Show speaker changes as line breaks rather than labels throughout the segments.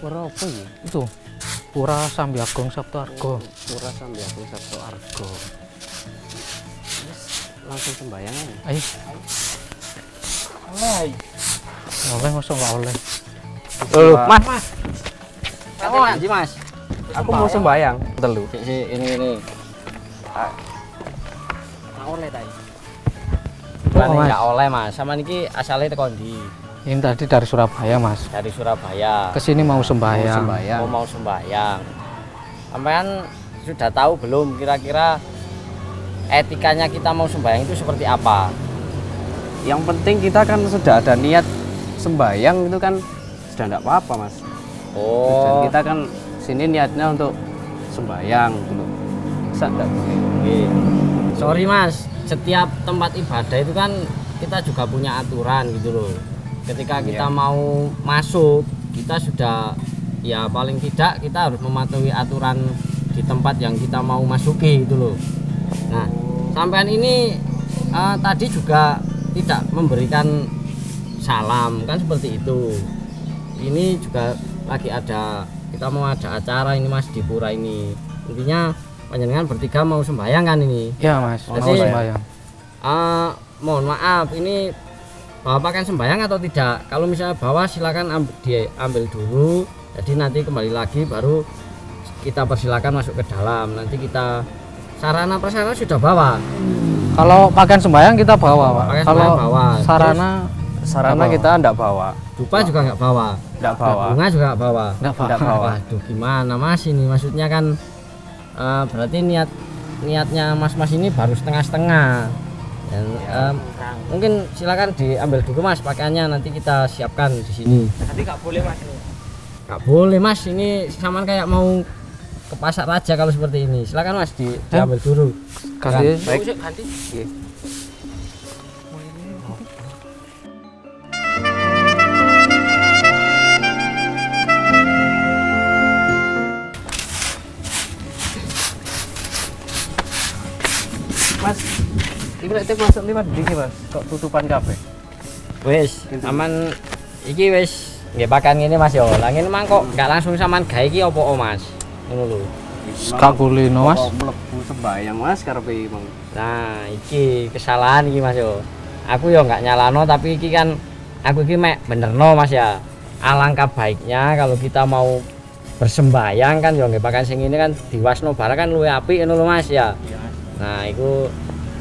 Pura apa ya?
Itu Pura Sambiagung Sabtoargo.
Pura Sambiagung Sabtoargo. Terus langsung sembahyang aja.
Ayo. Oleh masa nggak oleh.
Mas. Kata ngaji mas. Aku mau sembahyang. Telu.
Ini.
Nggak oleh tadi.
Bukan
Mas.
nggak oleh mas. Sama niki asalnya teko ndi?
Ini tadi dari Surabaya mas.
Dari Surabaya.
Kesini mau sembahyang.
Mau sembahyang. Sampean sudah tahu belum kira-kira etikanya kita mau sembahyang itu seperti apa?
Yang penting kita kan sudah ada niat sembahyang itu kan sudah enggak apa-apa mas. Tujuan
Oh.
kita kan sini niatnya untuk sembahyang gitu. Masa enggak boleh?
Oke. Sorry mas, setiap tempat ibadah itu kan kita juga punya aturan gitu loh. Ketika kita mau masuk, kita sudah ya paling tidak kita harus mematuhi aturan di tempat yang kita mau masuki gitu loh. Nah, sampean ini tadi juga tidak memberikan salam kan seperti itu. Ini juga lagi ada, kita mau ada acara ini mas di pura ini. Intinya panjenengan bertiga mau sembahyang kan ini.
Ya mas, mau
Jadi,
sembahyang.
Mohon maaf, ini Bapak kan sembahyang atau tidak? Kalau misalnya bawa silakan diambil dulu. Jadi nanti kembali lagi baru kita persilakan masuk ke dalam. Nanti kita sarana prasarana sudah bawa.
Kalau pakaian sembahyang kita bawa pak.
Pakaian
Kalau
sembahyang bawa.
Sarana kita enggak bawa.
Dupa juga nggak bawa.
Enggak bawa.
Bunga juga nggak bawa.
Enggak bawa.
Waduh gimana mas ini? Maksudnya kan berarti niatnya mas-mas ini baru setengah-setengah. Dan mungkin silakan diambil dulu mas pakaiannya, nanti kita siapkan di sini.
Nanti enggak boleh mas.
Nggak boleh mas, ini sama kayak mau ke pasar raja kalau seperti ini. Silakan mas diambil dulu.
Ganti.
Baik.
Ganti.
Mas, ini nanti masuk lewat dini mas. Kok tutupan kabeh?
Wes, aman iki wes nggih pakan ngene Mas yo. Lah ngene mang kok enggak langsung sampean gawe iki opo Mas? Ngono lho.
Kak kulino mas.
Kok mlebu sembahyang mas karepe Bang.
Nah, iki kesalahan iki Mas yo. Aku yo enggak nyalano tapi iki kan aku iki mek benerno Mas ya. Alangkah baiknya kalau kita mau bersembayang kan yo nggih pakan sing ini kan diwasno barang kan luwih apik ngono lho Mas ya. Nah, iku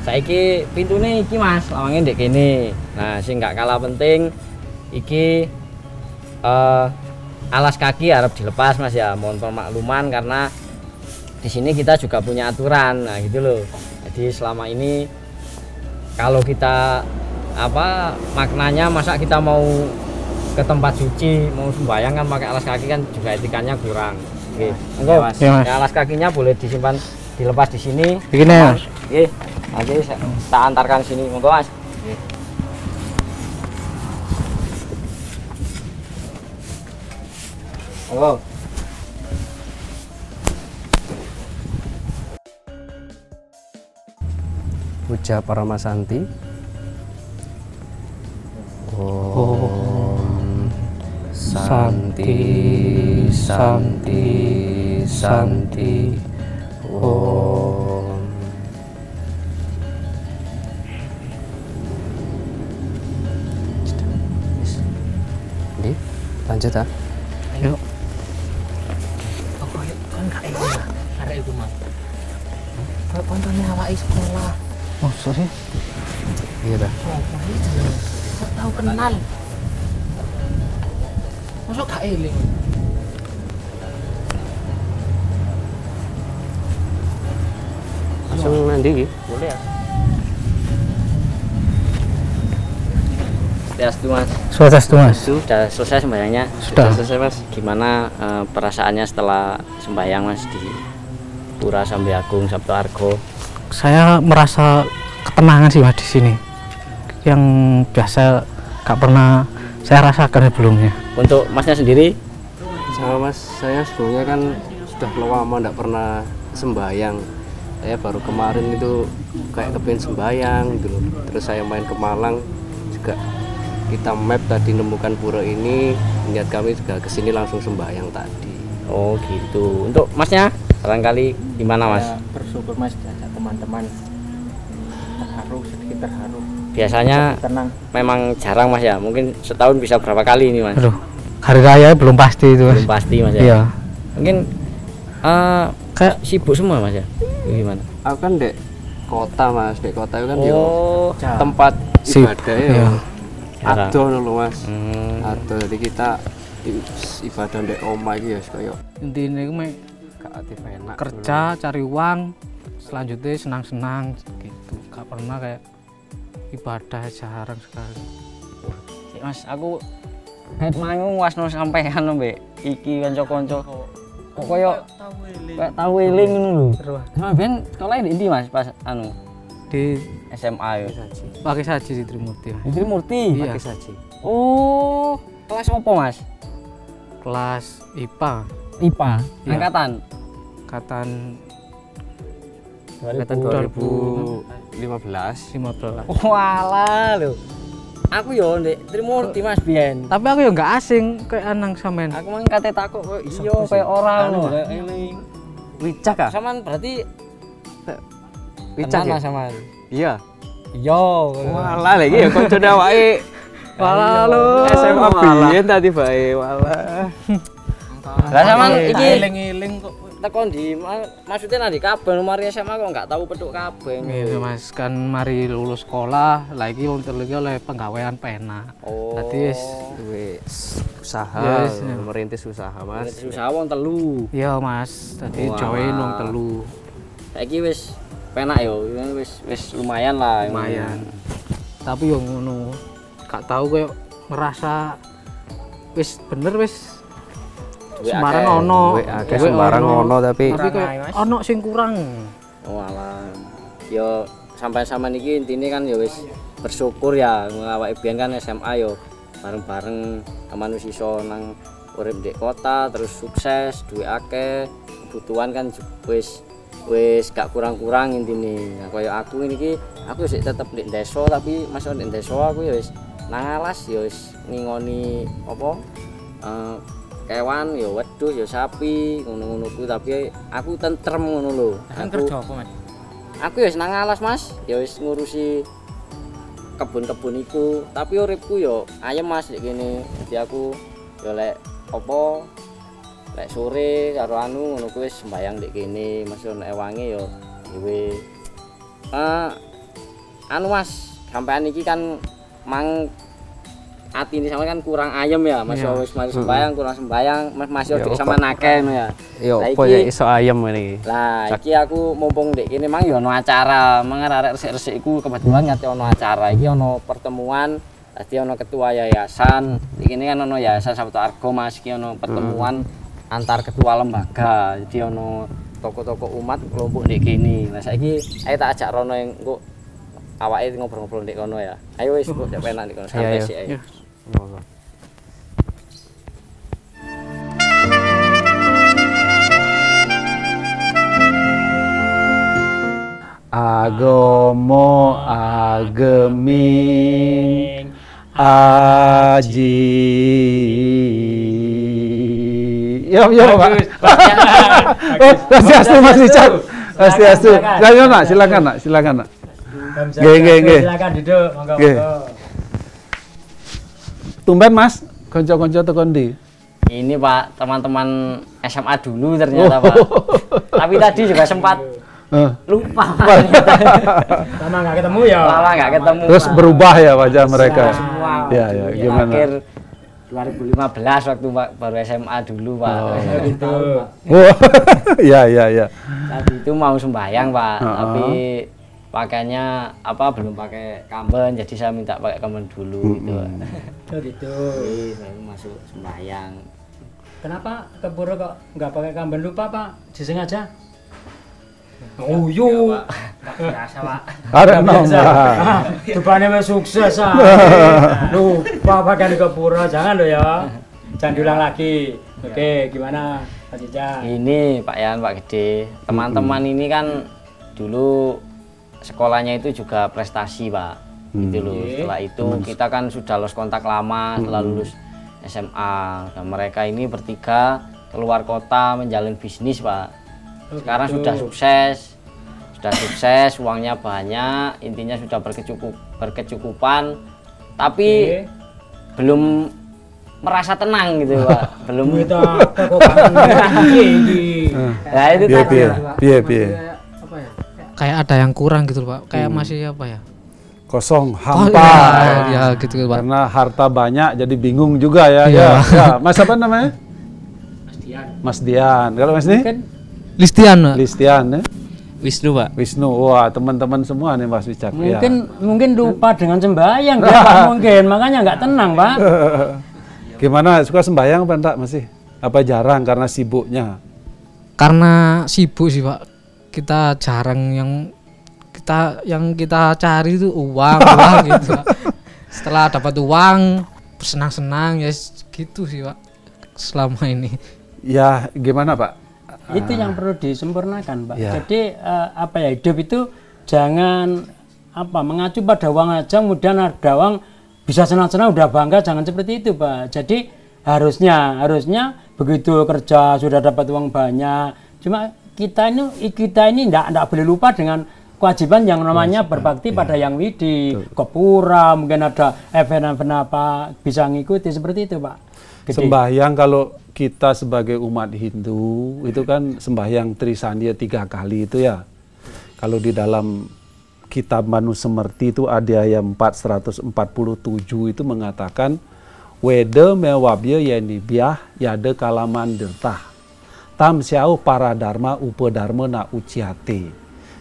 saiki pintune iki Mas, lawange ndek kene. Nah, sing enggak kalah penting iki alas kaki harap dilepas Mas ya. Mohon pemakluman karena di sini kita juga punya aturan. Nah, gitu loh. Jadi selama ini kalau kita maknanya masa kita mau ke tempat suci, mau sembahyang kan pakai alas kaki kan juga etikanya kurang. Oke. Monggo.
Mas.
Ya, Mas.
Ya, alas kakinya boleh disimpan dilepas di sini.
Begini ya mas.
Oke. Nanti saya antarkan sini. Monggo Mas. Monggo.
Puja Paramasanti.
Om Santi Santi Santi Om.
Ini lanjut ah.
Yuk.
Pokoknya kan gak enak arek iku mah. Kok kontone awake sekolah.
Oh sorry.
Iya dah.
Sopo iki jenenge? Kok tau kenal. Masuk gak eling.
Langsung nanti iki.
Boleh ya. Swastiastu Mas.
Swastiastu mas.
Sudah selesai sembahyangnya?
Sudah.
Selesai mas.
Gimana perasaannya setelah sembahyang Mas di Pura Sambiagung Sabtoargo?
Saya merasa ketenangan sih mas di sini. Yang biasa gak pernah saya rasakan sebelumnya.
Untuk Masnya sendiri?
Sama mas, saya sebelumnya kan sudah lama nggak pernah sembahyang. Saya baru kemarin itu kayak kepingin sembahyang gitu loh. Terus saya main ke Malang juga, kita map tadi nemukan pura ini, niat kami juga kesini langsung sembahyang tadi.
Oh gitu. Untuk masnya barangkali gimana mas?
Saya bersyukur mas diajak teman-teman, terharu, sedikit terharu.
Biasanya
Tenang.
memang jarang mas ya, mungkin setahun bisa berapa kali ini mas?
Aduh, hari raya belum pasti itu mas.
Belum pasti mas ya.
Iya.
Mungkin kayak sibuk semua mas ya? Gimana?
Aku kan dek kota mas, dek kota itu kan
Oh,
tempat ibadah ya.
Iya.
jarang.
Ado lho mas.
Hmm.
Ado, jadi kita ibadah dek omah iki ya kaya
Intinya itu mek
gak aktif enak.
kerja, cari uang, selanjutnya senang-senang gitu. Gak pernah kayak ibadah, jarang sekali.
Sik, mas, aku head mangung wasno sampean mbek iki kanca-kanca. Kok koyo kayak tahu eling ngono lho. Sama ben sekolah di ndi mas pas anu
Di
SMA ya.
pakai saji di Trimurti mas.
Di Murti.
Iya.
Pakai saji.
Oh, kelas opo mas?
Kelas IPA,
IPA.
Iya.
Angkatan
angkatan
Angkatan 2015.
15.
Walah lho. Aku yo ndek Trimurti Mas biyen.
Tapi aku ya nggak asing kayak anang sampean.
Aku mang kate takok kok iya kayak ora ngono kayak eling.
Wicak ah?
Saman berarti
Wicak
tenan
ya?
lah saman.
Iya.
Iya.
Walah lagi ya kancane awake.
Walah lu.
SMA biyen tadi bae. Walah.
Lah saman iki
Eling-eling kok.
tekon di maksudnya nanti kabeh mari SMA kok nggak tahu peduk kabeh.
Gitu mas, kan mari lulus sekolah, lagi untuk lagi oleh penggawean pena.
Oh.
Tadi
Wis usaha,
Yes, ya.
merintis usaha mas.
Susah wong telu.
iya mas, tadi
Wah.
join wong telu.
Saiki wis penak yo, wis lumayan lah.
Lumayan. Tapi yang ngono, gak tahu kayak ngerasa wis bener wis
Duwe
sembarang
akeh.
ono,
Akeh
duwe
sembarang ono tapi
tapi kayak ono sing kurang.
Oh alah. Yo sampai-sampai niki intine kan ya wis bersyukur ya ngawake biyen kan SMA yo bareng-bareng aman wis iso nang urip di kota terus sukses duwe akeh kebutuhan kan wis gak kurang-kurang intine. Nah kaya aku niki aku sik tetep di desa tapi masuk di desa aku ya wis nang alas ya wis ngingoni apa kewan ya wedhus ya sapi ngono-ngono ku tapi aku tentrem ngono lho.
Kan
Aku
kerja apa mas?
aku ya wis nang alas mas ya wis ngurusi kebun-kebun iku tapi uripku ya ayem mas kayak gini jadi aku ya lek apa lek sore karo anu ngono ku wis sembayang ndek kene mas yo nek ewange ya dhewe anu mas sampean iki kan mang ati ini sama kan kurang ayem ya mas yo wis mari sembayang kurang sembayang mas yo dik sama nake ngono ya.
yo
Lah
apa
iki-
ya iso ayem ini.
Lah, iki aku mumpung ndek kene mang ya ono acara, arek resik-resik iku kebetulan ngate ono acara. Iki ono pertemuan, dadi ono ketua yayasan. Iki kan ono yayasan Sabtu Argo Mas, iki ono pertemuan antar ketua lembaga. Jadi ono toko-toko umat kelompok ndek kene. Lah saiki ayo tak ajak rono engko awake ngobrol-ngobrol ndek kono ya. Ayo wis kok penak ndek kono sampai
Ayo,
sik ayo.
Monggo.
Agomo ageming aji. Yo Pak. Swastiastu Mas Richard. Swastiastu. Silakan Nak, silakan Nak, silakan Nak. Nggih.
Silakan duduk, monggo.
Nggih. Tumben Mas, konco-konco tekan ndi?
Ini Pak, teman-teman SMA dulu ternyata Pak. Tapi tadi juga sempat lupa.
Lama nggak ketemu ya?
Lama nggak ketemu.
Terus
Pak.
berubah ya wajah mereka.
Semua.
Ya, gimana?
Akhir 2015 waktu Pak baru SMA dulu Pak.
Gitu.
Oh, ya.
Tadi itu mau sembahyang Pak,
Heeh.
tapi pakainya apa belum pakai kamben, jadi saya minta pakai kamben dulu gitu. Pak.
Oh gitu.
Jadi saya masuk sembahyang.
Kenapa ke Pura kok nggak pakai kamben lupa Pak? Disengaja? Oh yo. Biasa Pak.
Ada nambah.
Depannya wis sukses ah. Lupa pakai ke Pura, jangan lo ya. Jangan diulang lagi. Oke, gimana Pak Cica?
Ini Pak Yan, Pak Gede, teman-teman ini kan dulu sekolahnya itu juga prestasi Pak, gitu loh. Setelah itu kita kan sudah lost kontak lama, setelah lulus SMA. Dan mereka ini bertiga keluar kota menjalin bisnis, Pak. Sekarang sudah sukses, uangnya banyak, intinya sudah berkecukupan, tapi belum merasa tenang gitu, Pak. Belum
Kita
Nah, itu tadi.
Piye.
Kayak ada yang kurang gitu Pak, kayak masih apa ya,
Kosong,
oh,
hampa.
ya gitu Pak.
Karena harta banyak jadi bingung juga ya.
Iya.
Ya. Mas apa namanya? Mas Dian. Kalau Mas ini?
Listian Pak.
Listian ya.
Wisnu, Pak.
Wisnu. Wah, teman-teman semua nih Mas Wicak. Ya.
Mungkin lupa dengan sembahyang dia Pak, mungkin makanya nggak tenang Pak.
Gimana, suka sembahyang apa enggak masih? Apa jarang karena sibuknya?
Karena sibuk sih Pak, kita jarang yang kita cari itu uang gitu Pak. Setelah dapat uang senang-senang ya gitu sih Pak selama ini.
Ya gimana Pak?
Itu yang perlu disempurnakan Pak.
Ya.
Jadi hidup itu jangan mengacu pada uang aja, kemudian ada uang bisa senang-senang udah bangga, jangan seperti itu Pak. Jadi harusnya begitu kerja sudah dapat uang banyak, cuma kita ini enggak boleh lupa dengan kewajiban yang namanya berbakti pada yang widi, ke pura, mungkin ada event-event apa bisa ngikuti seperti itu Pak. Gede.
Sembahyang kalau kita sebagai umat Hindu itu kan sembahyang Trisandya 3 kali itu ya. Kalau di dalam kitab Manusemerti itu ada ayat 447 itu mengatakan Weda mewabya yanibyah yada kalaman dirtah tam syau para dharma upadharma na uciate.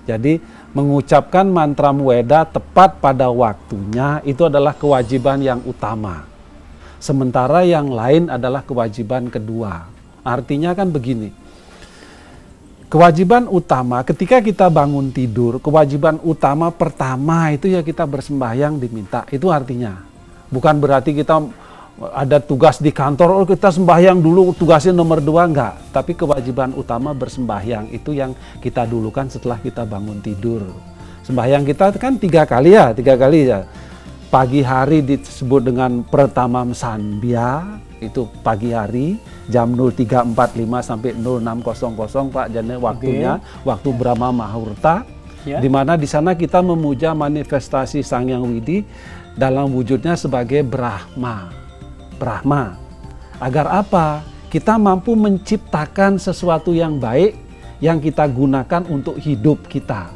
Jadi mengucapkan mantra Weda tepat pada waktunya itu adalah kewajiban yang utama. Sementara yang lain adalah kewajiban kedua. Artinya kan begini, kewajiban utama ketika kita bangun tidur, kewajiban utama pertama itu ya kita bersembahyang diminta. Itu artinya. Bukan berarti kita ada tugas di kantor, kita sembahyang dulu tugasnya nomor 2, enggak. Tapi kewajiban utama bersembahyang itu yang kita dulukan setelah kita bangun tidur. Sembahyang kita kan 3 kali ya. Pagi hari disebut dengan Pratamam Sandhya, itu pagi hari jam 03.45 sampai 06.00 Pak, jadi waktunya waktu Brahma Mahurta, di mana di sana kita memuja manifestasi Sang Hyang Widi dalam wujudnya sebagai Brahma. Agar apa? Kita mampu menciptakan sesuatu yang baik yang kita gunakan untuk hidup kita.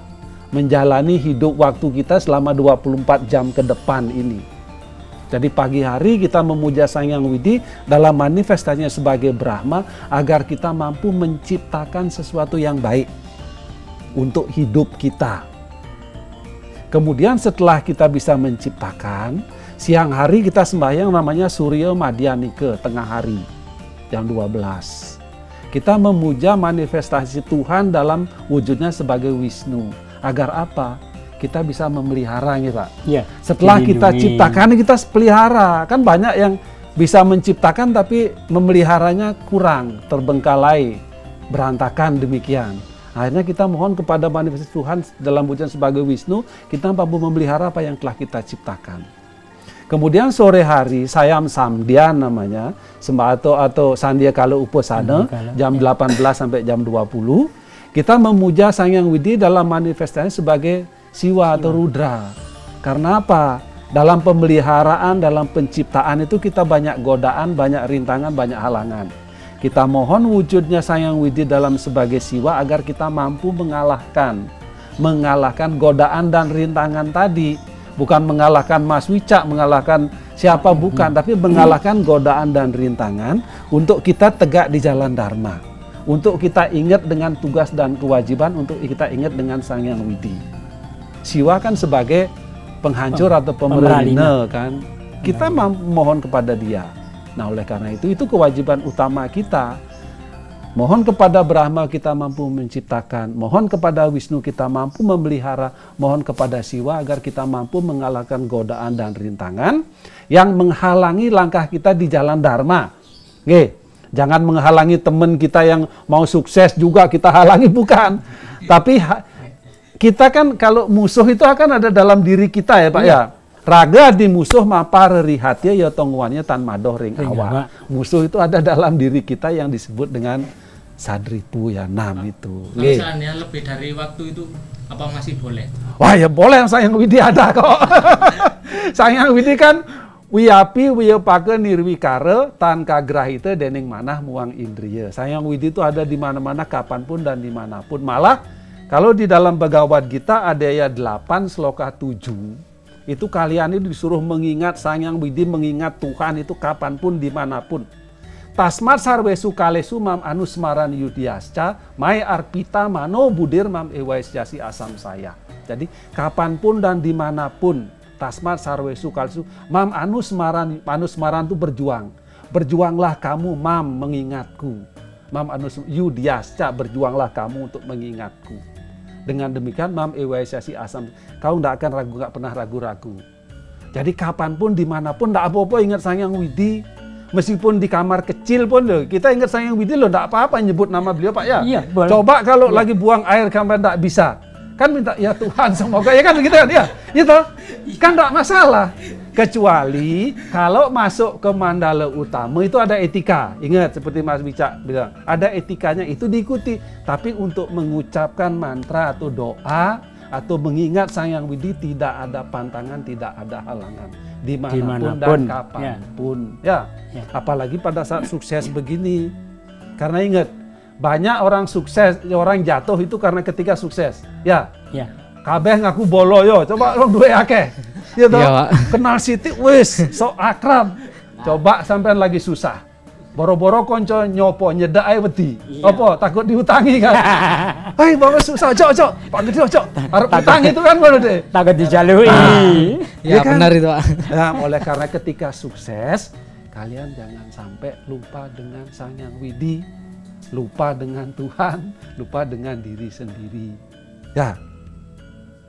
Menjalani hidup waktu kita selama 24 jam ke depan ini. Jadi pagi hari kita memuja Sang Hyang Widi dalam manifestasinya sebagai Brahma agar kita mampu menciptakan sesuatu yang baik untuk hidup kita. Kemudian setelah kita bisa menciptakan, siang hari kita sembahyang namanya Surya Madhyanika, tengah hari, jam 12. Kita memuja manifestasi Tuhan dalam wujudnya sebagai Wisnu. Agar apa? Kita bisa memelihara gitu Pak.
Ya,
setelah kita ciptakan, kita pelihara. Kan banyak yang bisa menciptakan tapi memeliharanya kurang, terbengkalai, berantakan demikian. Akhirnya kita mohon kepada manifestasi Tuhan dalam wujud sebagai Wisnu, kita mampu memelihara apa yang telah kita ciptakan. Kemudian sore hari, Sayam Samdhya namanya, atau Sandhya Kala Upasana, jam 18 sampai jam 20. Kita memuja Sang Hyang Widi dalam manifestasinya sebagai Siwa atau Rudra. Karena apa? Dalam pemeliharaan, dalam penciptaan itu kita banyak godaan, banyak rintangan, banyak halangan. Kita mohon wujudnya Sang Hyang Widi dalam sebagai Siwa agar kita mampu mengalahkan godaan dan rintangan tadi. Bukan mengalahkan Mas Wicak, mengalahkan siapa bukan, tapi mengalahkan godaan dan rintangan untuk kita tegak di jalan Dharma. Untuk kita ingat dengan tugas dan kewajiban, untuk kita ingat dengan Sang Hyang Widi. Siwa kan sebagai penghancur atau pemerintah kan. Kita mohon kepada dia. Nah oleh karena itu kewajiban utama kita. Mohon kepada Brahma kita mampu menciptakan. Mohon kepada Wisnu kita mampu memelihara. Mohon kepada Siwa agar kita mampu mengalahkan godaan dan rintangan yang menghalangi langkah kita di jalan Dharma. Oke. Jangan menghalangi teman kita yang mau sukses juga kita halangi, bukan. Tapi kita kan kalau musuh itu akan ada dalam diri kita ya Pak ya. Raga di musuh mapa rerihatya ya tongguannya tan madoh ring
Ring
awak.
awak.
Musuh itu ada dalam diri kita yang disebut dengan sadripu ya 6 itu.
Kalau
Nggih.
seandainya lebih dari waktu itu apa masih boleh?
Wah ya boleh, Sang Hyang Widi ada kok. Sang Hyang Widi kan wiyapi wiyapake nirwikara tan kagrahita dening manah muang indriya. Sang Hyang Widi itu ada di mana-mana kapanpun dan dimanapun. Malah kalau di dalam Bhagavad Gita ada ayat 8 sloka 7. Itu kalian itu disuruh mengingat Sang Hyang Widi, mengingat Tuhan itu kapanpun dimanapun. Tasmat sarwesu kalesu mam anusmaran yudiasca mai arpita mano budir mam ewaisjasi asam saya. Jadi kapanpun dan dimanapun tasmat sarwesu kalesu mam anusmaran itu berjuang. Berjuanglah kamu mam mengingatku. Mam anus yudiasca berjuanglah kamu untuk mengingatku. Dengan demikian mam ewaisjasi asam, kau tidak akan ragu, nggak pernah ragu-ragu. Jadi kapanpun dimanapun tidak apa-apa ingat Sang Hyang Widi. Meskipun di kamar kecil pun loh, kita ingat Sang Hyang Widi loh, tidak apa-apa nyebut nama beliau Pak ya.
Iya, boleh.
Coba kalau lagi buang air kamar tidak bisa, kan minta ya Tuhan semoga ya kan gitu kan ya, gitu kan tidak masalah. Kecuali kalau masuk ke mandala utama itu ada etika. Ingat seperti Mas Bicak bilang, ada etikanya itu diikuti. Tapi untuk mengucapkan mantra atau doa atau mengingat Sang Hyang Widi tidak ada pantangan, tidak ada halangan. Dimanapun dan kapanpun. Ya. Apalagi pada saat sukses begini. Karena ingat, banyak orang sukses, orang jatuh itu karena ketika sukses. Ya. Kabeh ngaku bolo yo, coba orang duwe akeh. Ya toh, kenal Siti wis sok akrab. Coba sampean lagi susah. Boro-boro konco nyopo nyedak ae wedi. Apa takut diutangi kan? Hei, bapak susah, cok. Pak Gede, cok. Arep utang itu kan ngono deh.
Takut dijalui.
Ya
kan?
benar itu Pak.
Nah, oleh karena ketika sukses, kalian jangan sampai lupa dengan Sang Hyang Widi, lupa dengan Tuhan, lupa dengan diri sendiri. Ya.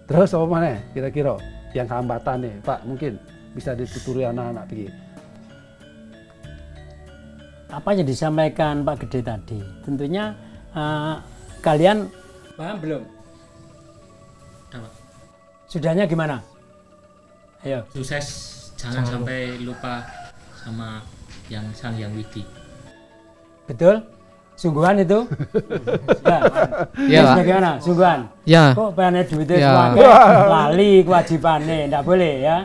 Terus apa mana kira-kira yang hambatan nih Pak, mungkin bisa dituturi anak-anak pergi.
Apa yang disampaikan Pak Gede tadi, tentunya kalian paham belum?
Udah, Pak.
Sudahnya gimana? Ayo.
Sukses, jangan sampai lupa sama yang Sang Hyang Widi.
Betul? Sungguhan itu?
Ya, Pak.
Bagaimana? Sungguhan?
Ya.
Kok pengen duitnya
Ya.
semuanya lali kewajibannya, enggak boleh ya.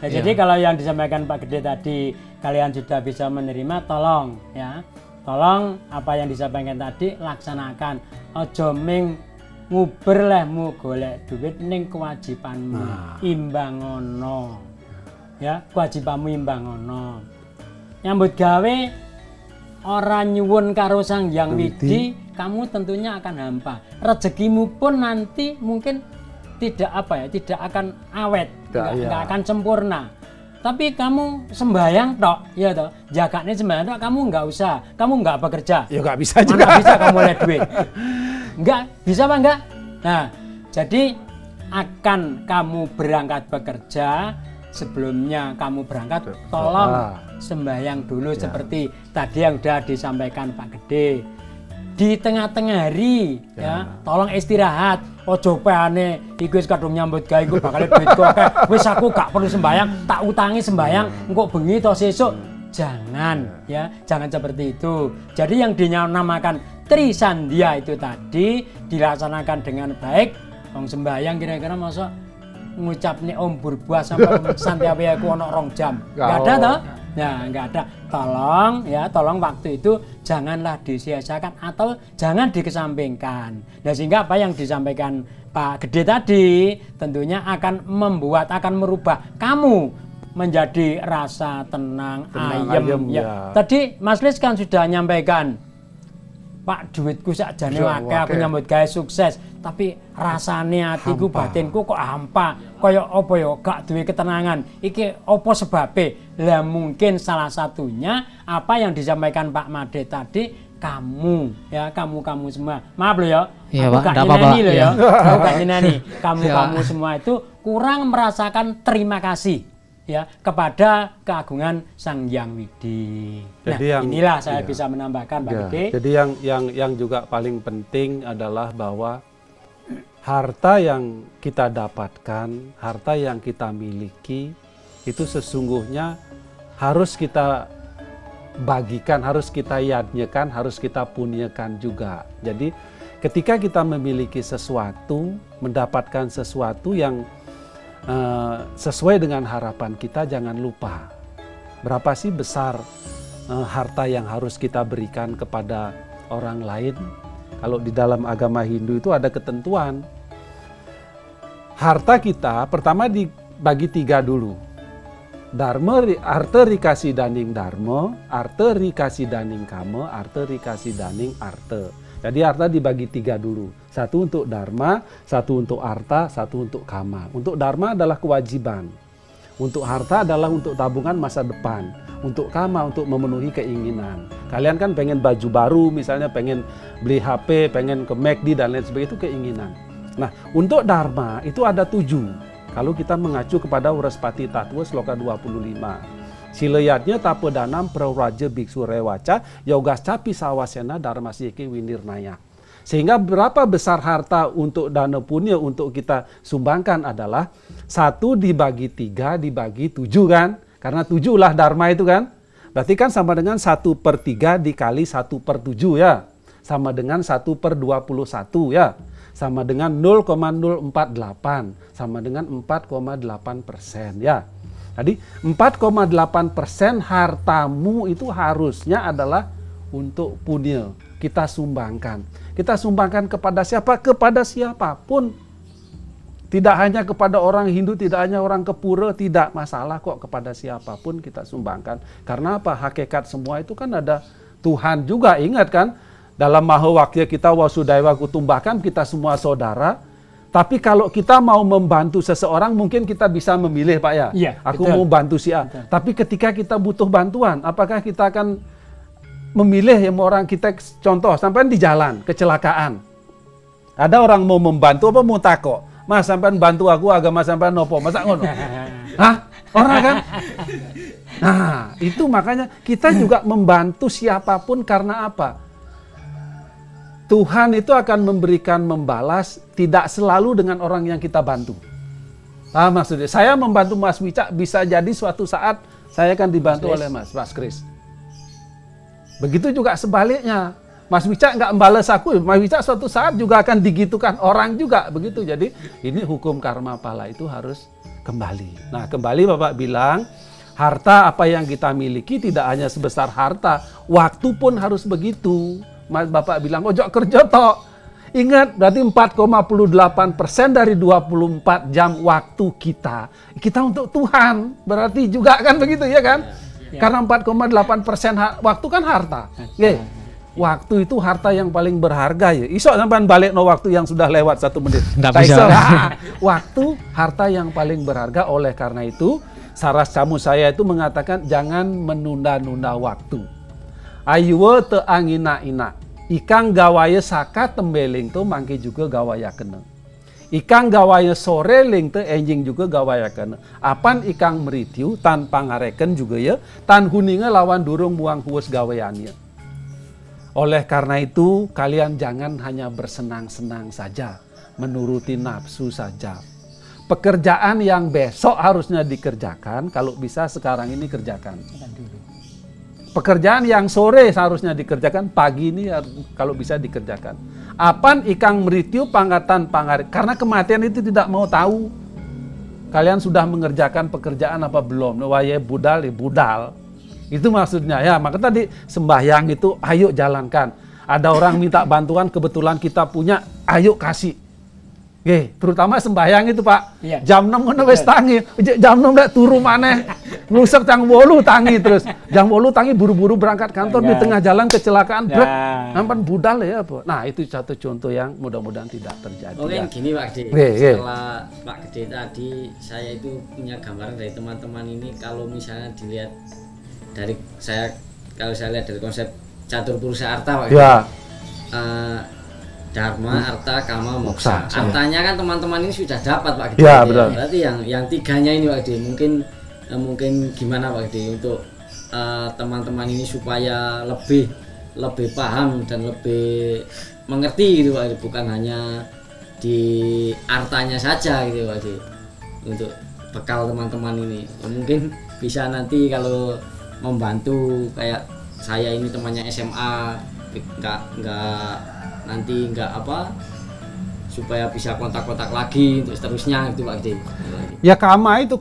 Nah,
Ya.
jadi kalau yang disampaikan Pak Gede tadi, kalian sudah bisa menerima, tolong ya. Tolong apa yang disampaikan tadi laksanakan. Ojo ming nguber lehmu golek duit ning kewajibanmu. Imbangono. Ya, kewajibanmu imbangono. Nyambut gawe orang nyuwun karo Sang Hyang Widi, kamu tentunya akan hampa. Rezekimu pun nanti mungkin tidak tidak akan awet, nggak akan sempurna. Tapi kamu sembahyang tok, ya toh, jaganya sembahyang tok, kamu nggak usah, kamu nggak bekerja.
Ya nggak bisa juga.
Mana bisa kamu oleh duit? Nggak bisa apa enggak? Nah, jadi akan kamu berangkat bekerja, sebelumnya kamu berangkat, tolong sembahyang dulu seperti tadi yang sudah disampaikan Pak Gede. Di tengah-tengah hari ya, tolong istirahat. Ojo peane iku wis kadung nyambut gawe iku bakal duitku akeh. Wis aku gak perlu sembahyang, tak utangi sembahyang engko bengi to sesuk. Jangan ya, jangan seperti itu. Jadi yang dinamakan Trisandia itu tadi dilaksanakan dengan baik. Wong sembahyang kira-kira masa ngucap nih Om Burbuah sampai Santiawa aku ono 2 jam. Enggak ada toh? Ya, enggak ada. Tolong ya, tolong waktu itu janganlah disia-siakan atau jangan dikesampingkan. Nah, sehingga apa yang disampaikan Pak Gede tadi tentunya akan merubah kamu menjadi rasa tenang ayem ya. Tadi Mas Lis kan sudah nyampaikan, Pak, duitku sakjane akeh, aku nyambut gawe sukses, tapi rasane atiku batinku kok hampa, kaya apa ya gak duwe ketenangan. Iki apa sebabe? Lah mungkin salah satunya apa yang disampaikan Pak Made tadi, kamu ya, kamu semua. Maaf loh ya.
Iya,
aku
Pak,
gak
enggak apa-apa.
nyeneni loh ya.
Iya.
Aku gak nyeneni. Kamu
Ya.
semua itu kurang merasakan terima kasih ya kepada keagungan Sang Hyang Widi. Nah,
Jadi
inilah saya bisa menambahkan Pak
Ya,
Gede.
jadi yang juga paling penting adalah bahwa harta yang kita dapatkan, harta yang kita miliki itu sesungguhnya harus kita bagikan, harus kita yadnyakan, harus kita punyakan juga. Jadi ketika kita memiliki sesuatu, mendapatkan sesuatu yang sesuai dengan harapan kita, jangan lupa berapa sih besar harta yang harus kita berikan kepada orang lain. Kalau di dalam agama Hindu itu ada ketentuan. Harta kita pertama dibagi 3 dulu. Dharma, arta rikasi daning dharma, arta rikasi daning kama, arta rikasi daning arta. Jadi harta dibagi 3 dulu. 1 untuk dharma, 1 untuk arta, 1 untuk kama. Untuk dharma adalah kewajiban. Untuk harta adalah untuk tabungan masa depan. Untuk kama untuk memenuhi keinginan. Kalian kan pengen baju baru, misalnya pengen beli HP, pengen ke McD dan lain sebagainya, itu keinginan. Nah, untuk dharma itu ada 7. Kalau kita mengacu kepada Wraspati Tattva sloka 25. Silayatnya tapedanam prawraja biksu rewaca yogascapi sawasena dharmasyeke winirnaya. Sehingga berapa besar harta untuk dana punya untuk kita sumbangkan adalah 1 dibagi 3 dibagi 7 kan? Karena 7 lah dharma itu kan? Berarti kan sama dengan 1/3 dikali 1/7 ya. Sama dengan 1/21 ya. Sama dengan 0,048. Sama dengan 4,8% ya. Jadi 4,8% hartamu itu harusnya adalah untuk punya. Kita sumbangkan. Kita sumbangkan kepada siapa? Kepada siapapun. Tidak hanya kepada orang Hindu, tidak hanya orang Kepura, tidak masalah kok, kepada siapapun kita sumbangkan. Karena apa? Hakikat semua itu kan ada Tuhan juga, ingat kan? Dalam Mahawakya kita Wasudhaiva Kutumbakam, kita semua saudara. Tapi kalau kita mau membantu seseorang, mungkin kita bisa memilih Pak ya.
Iya,
aku
betul.
mau bantu si A.
Betul.
Tapi ketika kita butuh bantuan, apakah kita akan memilih yang orang kita, contoh sampai di jalan kecelakaan, ada orang mau membantu apa mau takok, Mas sampean bantu aku agama sampean nopo, masa ngono? Hah? Orang kan? Nah, itu makanya kita juga membantu siapapun karena apa? Tuhan itu akan memberikan membalas tidak selalu dengan orang yang kita bantu. Ah, maksudnya saya membantu Mas Wicak, bisa jadi suatu saat saya akan dibantu oleh Mas Kris. Begitu juga sebaliknya. Mas Wicak nggak membalas aku, Mas Wicak suatu saat juga akan digitukan orang juga begitu. Jadi ini hukum karma pala itu harus kembali. Nah, kembali Bapak bilang, harta apa yang kita miliki tidak hanya sebesar harta, waktu pun harus begitu. Mas Bapak bilang, ojo kerja toh. Ingat, berarti 4,8% dari 24 jam waktu kita untuk Tuhan. Berarti juga kan begitu ya kan? Ya. Karena 4,8% waktu kan harta. Oke. Waktu itu harta yang paling berharga ya. Iso sampean balik no waktu yang sudah lewat 1 menit.
Nggak bisa.
Waktu harta yang paling berharga. Oleh karena itu, saras camu saya itu mengatakan jangan menunda-nunda waktu. Ayuwe te angina-ina. Ikang gawaya saka tembeling tu mangke juga gawaya kena. Ikang gawaya sore ling te enjing juga gawaya kena. Apan ikang meritiu tan pangareken juga ya. Tan huninga lawan durung muang huwes gawayannya. Oleh karena itu, kalian jangan hanya bersenang-senang saja, menuruti nafsu saja. Pekerjaan yang besok harusnya dikerjakan, kalau bisa sekarang ini kerjakan. Pekerjaan yang sore seharusnya dikerjakan, pagi ini kalau bisa dikerjakan. Apan ikang meritiu pangatan pangarik, karena kematian itu tidak mau tahu. Kalian sudah mengerjakan pekerjaan apa belum? Waye budal, ya budal. Itu maksudnya ya, maka tadi sembahyang itu ayo jalankan. Ada orang minta bantuan, kebetulan kita punya, ayo kasih. Oke, terutama sembahyang itu Pak. Iya. Jam 6 ngono wis tangi, jam 6 lek turu maneh. Nglusek jam 8 tangi terus. Jam 8 tangi buru-buru berangkat kantor, di tengah jalan kecelakaan, brek. Nampan budal ya apa. Nah, itu satu contoh yang mudah-mudahan tidak terjadi.
Oke,
ya.
gini Pak Gede.
Oke.
Setelah Pak Gede tadi, saya itu punya gambaran dari teman-teman ini, kalau misalnya dilihat dari kalau saya lihat dari konsep catur purusa arta Pak Gede.
Ya.
Dharma, arta, kama, moksa. Artanya kan teman-teman ini sudah dapat Pak Gede.
Ya, betul.
Berarti yang tiganya ini Pak Gede, mungkin gimana Pak Gede untuk teman-teman ini supaya lebih paham dan lebih mengerti gitu Pak Gede, bukan hanya di artanya saja gitu Pak Gede. Untuk bekal teman-teman ini. Ya, mungkin bisa nanti kalau membantu kayak saya ini temannya SMA, nggak apa, supaya bisa kontak-kontak lagi untuk seterusnya gitu Pak Gede.
Ya kama itu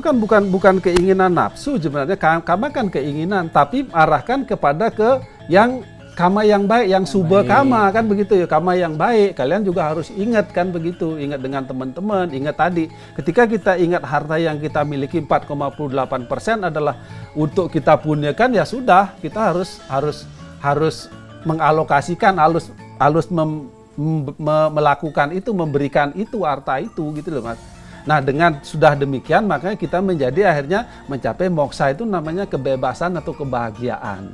kan bukan keinginan nafsu sebenarnya. Kama kan keinginan, tapi arahkan kepada ke yang kama yang baik, yang subha kama kan begitu ya, kama yang baik. Kalian juga harus ingat kan begitu, ingat dengan teman-teman, ingat tadi ketika kita ingat harta yang kita miliki 4,8% adalah untuk kita punyakan, ya sudah, kita harus mengalokasikan, melakukan itu, memberikan itu harta itu gitu loh Mas. Nah dengan sudah demikian makanya kita menjadi akhirnya mencapai moksa, itu namanya kebebasan atau kebahagiaan.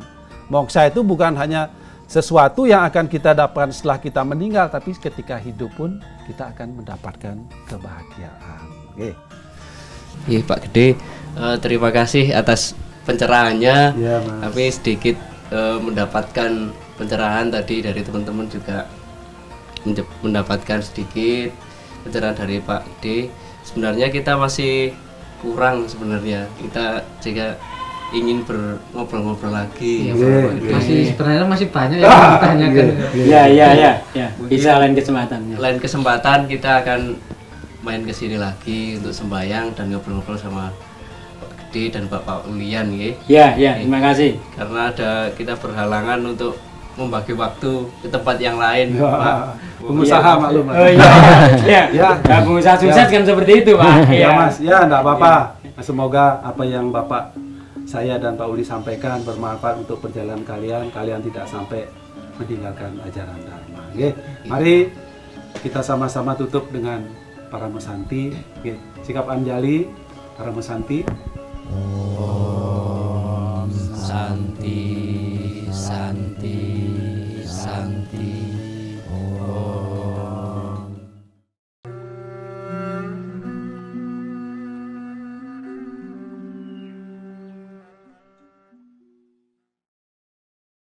Moksa itu bukan hanya sesuatu yang akan kita dapatkan setelah kita meninggal, tapi ketika hidup pun kita akan mendapatkan kebahagiaan. Oke.
Iya Pak Gede, terima kasih atas pencerahannya.
Ya, Mas.
Tapi sedikit mendapatkan pencerahan tadi dari teman-teman juga mendapatkan sedikit pencerahan dari Pak Gede. Sebenarnya kita masih kurang sebenarnya. Kita juga ingin ngobrol-ngobrol lagi.
Sebenarnya masih banyak yang ditanyakan.
Ya. Bisa lain kesempatan.
Lain kesempatan kita akan main ke sini lagi untuk sembahyang dan ngobrol-ngobrol sama Pak Gede dan Bapak Ulian ya.
Ya, terima kasih.
Karena kita berhalangan untuk membagi waktu ke tempat yang lain, Pak.
Pengusaha maklum.
Oh iya. Nah, pengusaha sukses kan seperti itu, Pak.
Ya Mas, ya enggak apa-apa. Semoga apa yang Bapak saya dan Pak Uli sampaikan bermanfaat untuk perjalanan kalian. Kalian tidak sampai meninggalkan ajaran Dharma. Oke, mari kita sama-sama tutup dengan Parama Santi. Oke, sikap Anjali Parama Santi.
Om Santi, Santi, Santi.